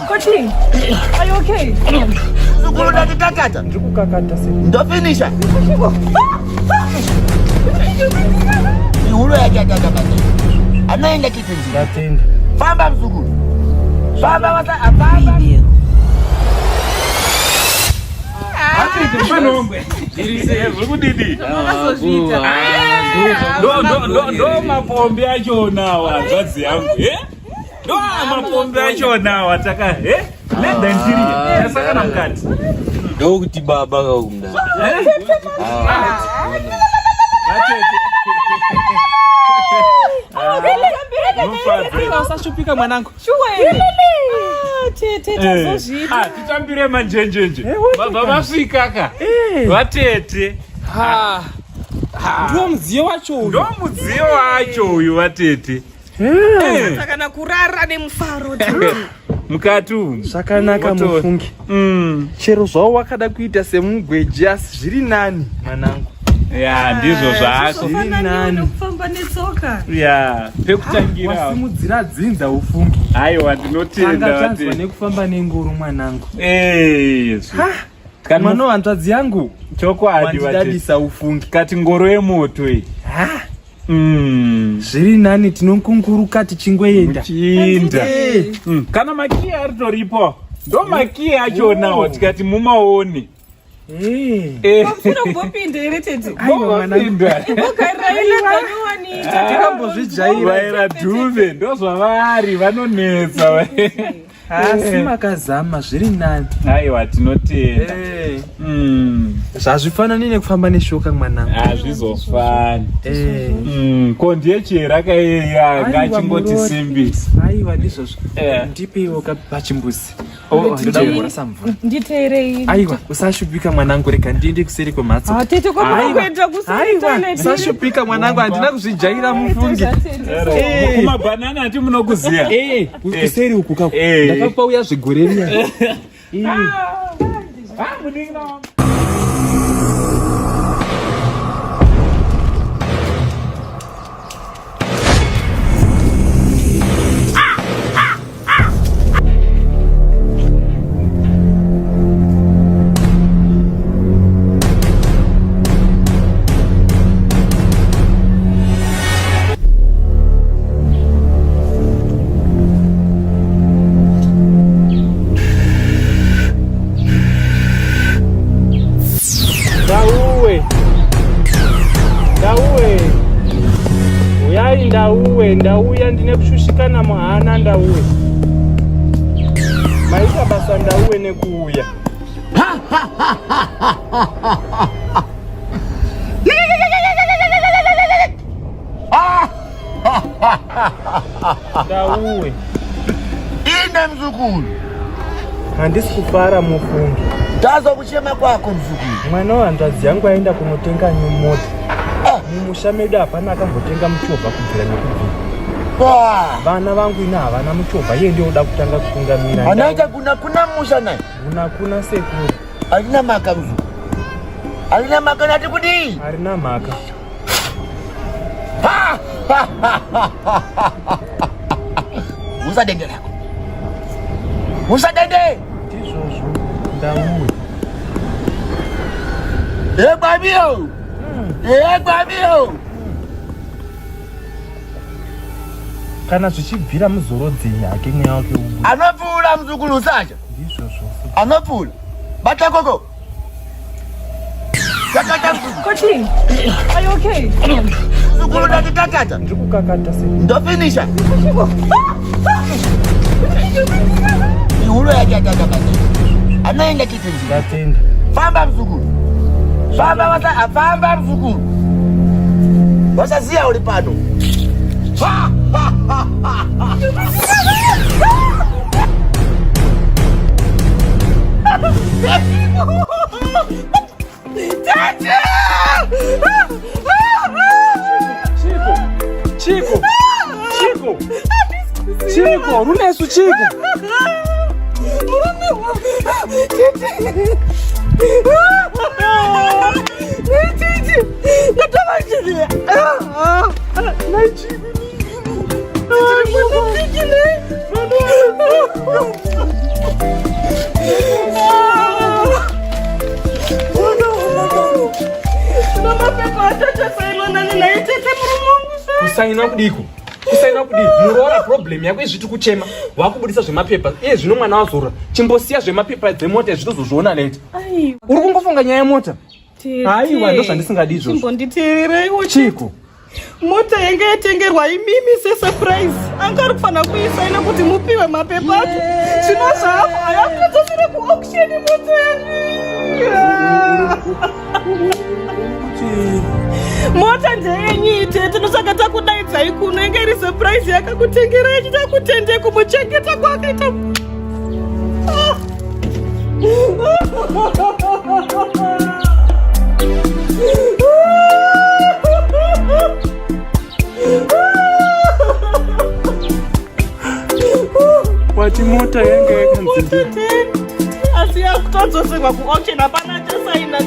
Coaching, are you okay? Mzukulu ndatikakata. Ndikukakata se. Ndo finisha. Ulo yakataka basi. Anaenda kitindi. Ndatenda. Famba mzukulu. Famba wasa afamba. Hapi tumanongwe. Irise zukudidi. Ndo mapombe acho nawa nzazi yangu ndo mapombe acho nawa taka nenda ndiriye yasaka na mkati Ndo kuti baba kaumda. Usashupika mwanangu. Titambire manjenjenje. Baba masvikaka. Watete. Ndo mudziyo wacho uyu. Ndo mudziyo wacho uyu watete. Saka kurara nemufaro. Mukati umu. Zvakanaka mufungi. Chero zvawo wakada kuita semugweji asi zviri nani mwanangu. Ya ndizvo zvako. Zviri nani kufamba netsoka. Ya pekutangira. Wasimudzira dzinza ufungi. Aiwa ndinotenda watete. Tanga nekufamba nengoro mwanangu. Kana mwana wanzvadzi yangu chokwadi watedisa ufungi. Kati ngoro yemoto iyi. Zviri nani tinokunguruka tichingoenda. Chinda. Kana makia aritoripo. Ndo makia acho nawo tikati mumaone. Wafuna mbopinde iretete. Aiwa mwanangu. Ukairaila kanyuwani. Tikambozvijaira. Vaira dhuve ndo zvavari vanonetsa. Asi makazama zviri nani. Aiwa tinotenda. Zvazvifanani nekufamba neshoka mwanangu. Hazvizofani. Ko ndiye chera kaiya ngachingoti simbisi. Aiwa ndizvozvo. Ndipewo pachimbuzi. Nditeerei. Aiwa usashupika mwanangu, reka ndiende kuseri kwemhatso. Tete kwamanokuenda kuseri toilet. Usashupika mwanangu, handina kuzvijaira mufungi. Kumabhanana ati munokuziya. Kuseri uku kako. Ndakapauya zvigore riya. Ndauya ndine kushushikana muhana ndauya. Maita basa ndauya nekuuya. Ndauya. Ine mzukulu. Handisi kufara mufungi. Tazo kuchema kwako mzukulu. Mwana wanzvadzi yangu aenda kunotenga mota. Mumusha medu hapana akambotenga muchovha kubvira nekubvira. Vana vangu ina havana muchovha, iye ndio uda kutanga kutungamira. Anaita kuna musha naye. Kuna sekuru. Alina maka mzukulu. Alina maka nati kudi. Alina maka. Musa dende lako. Musa dende. Tizvozvo ndauya. Babio. Babio. Kana zvichibvira muzorodzei hake mweya wake ubu. Anopfuura mzukulu sacha. Ndizvozvo. Anopfuura. Bata koko. Coaching, are you okay? Mzukulu ndatikakata. Ndikukakata se. Ndo finisha. Ulo yakataka basi. Anaenda kitindi. Ndatenda. Famba mzukulu. Famba wasa afamba mzukulu. Wasaziya uli pano. Chico, runesu Chico. Chico. kusaina kudiko. Kusaina kudiko. Murora problem yako izviti kuchema. Wakubudisa zvemapepa. Iye zvino mwana wazora. Chimbosiya zvemapepa dzemota zvitozozviona late. Ai. Uri kungofunga nyaya yemota? Aiwa ndosandisingadi izvozvo. Chimbonditeerewo Chiko. Mota yanga yatengerwa imimi sesurprise. Anga ari kufanira kuisaina kuti mupiwe mapepa acho. Zvino zvavo hayakutozosvire kuauction moto mota ndeyenyu tete ndosaka takudaidzai kuno inge iri surprise yakakutengerai ichida kutende kumuchengeta kwakaita Wati mota yanga yakanzi asi yakutodzoserwa kuauction hapana chasaina